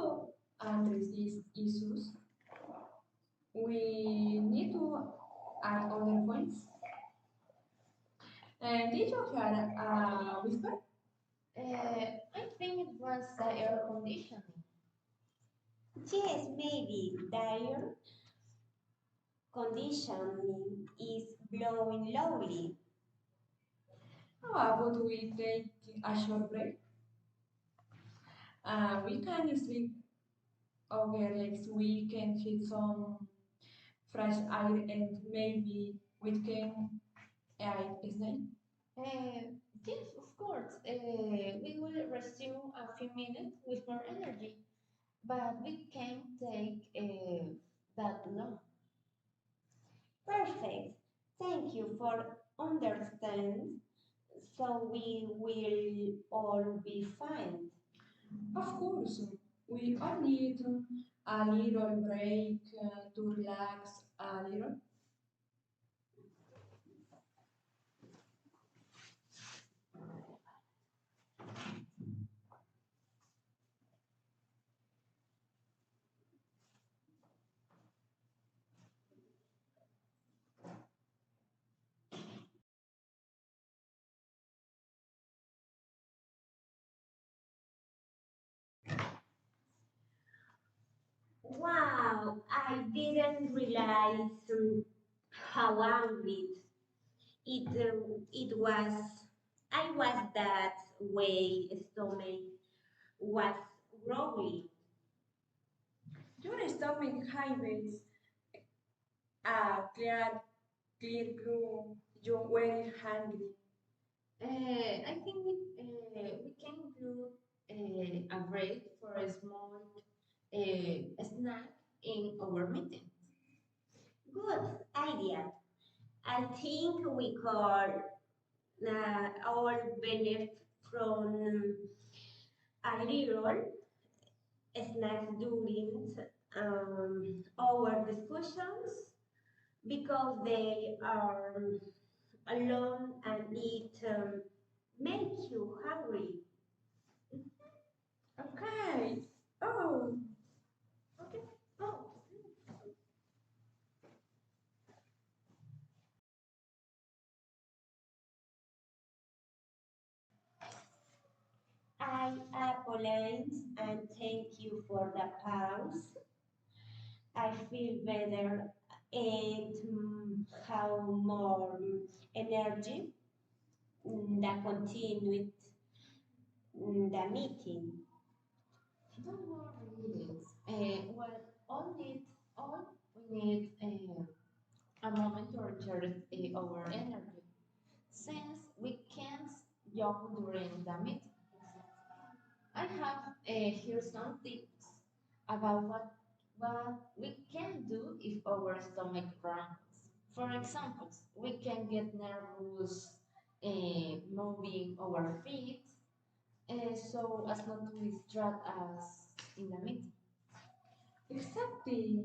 to address these issues, we need to add other points. Did you hear a whisper? I think it was the air conditioning. Yes, maybe their conditioning is blowing loudly. How about we take a short break? We can sleep over legs, we can hit some fresh air, and maybe we can eat snack. Uh, yes, of course. We will resume a few minutes with more energy, but we can't take that long. Perfect. Thank you for understand. So we will all be fine. Of course, we all need a little break to relax a little. Wow, I didn't realize how angry it was. I was that way. Stomach was growling. Your stomach habits clear, clear glue. You're very hungry. I think we can include a break for a small snack in our meeting. Good idea. I think we could all benefit from a little snack during our discussions because they are alone and it make you hungry. Okay. Oh, Okay. Oh, I apologize and thank you for the pause. I feel better and have more energy that continued the meeting. don't worry, it. Well, all we need a moment to recharge our energy. Since we can't jog during the meeting, I have here some tips about what we can do if our stomach rumbles. For example, we can get nervous moving our feet so as not to distract us in the meeting. exactly.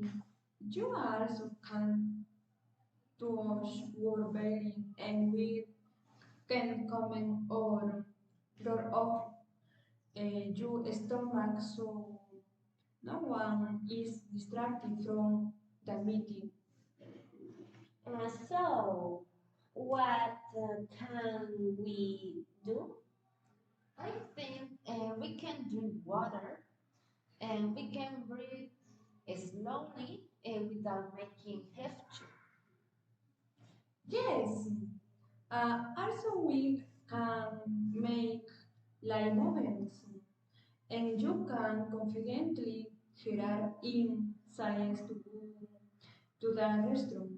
You also can touch your belly and we can comment or door off your stomach so no one is distracted from the meeting. So, what can we do? I think we can drink water and we can breathe slowly without making hefty. Yes, also we can make light movements and you can confidently hear in silence to go to the restroom.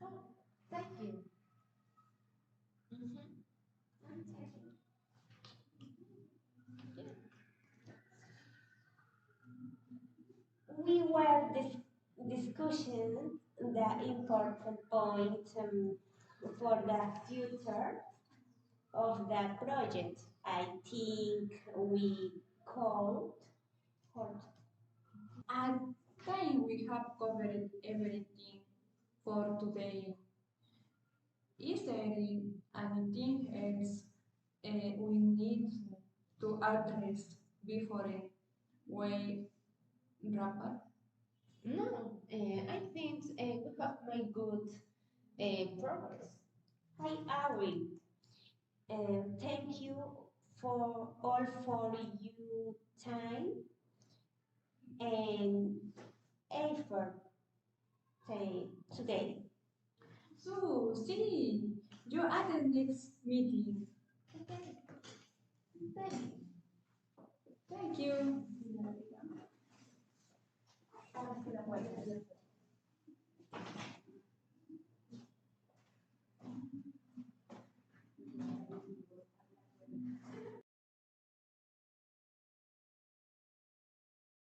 Oh, thank you. Mhm. We were discussing the important point for the future of the project. I think we called. Hold. I think we have covered everything for today. Is there anything else we need to address before way rapid. No, I think we have made good progress. Hi, Ari. Thank you for all for your time and effort today. So, see you at the next meeting. Okay, thank Thank you.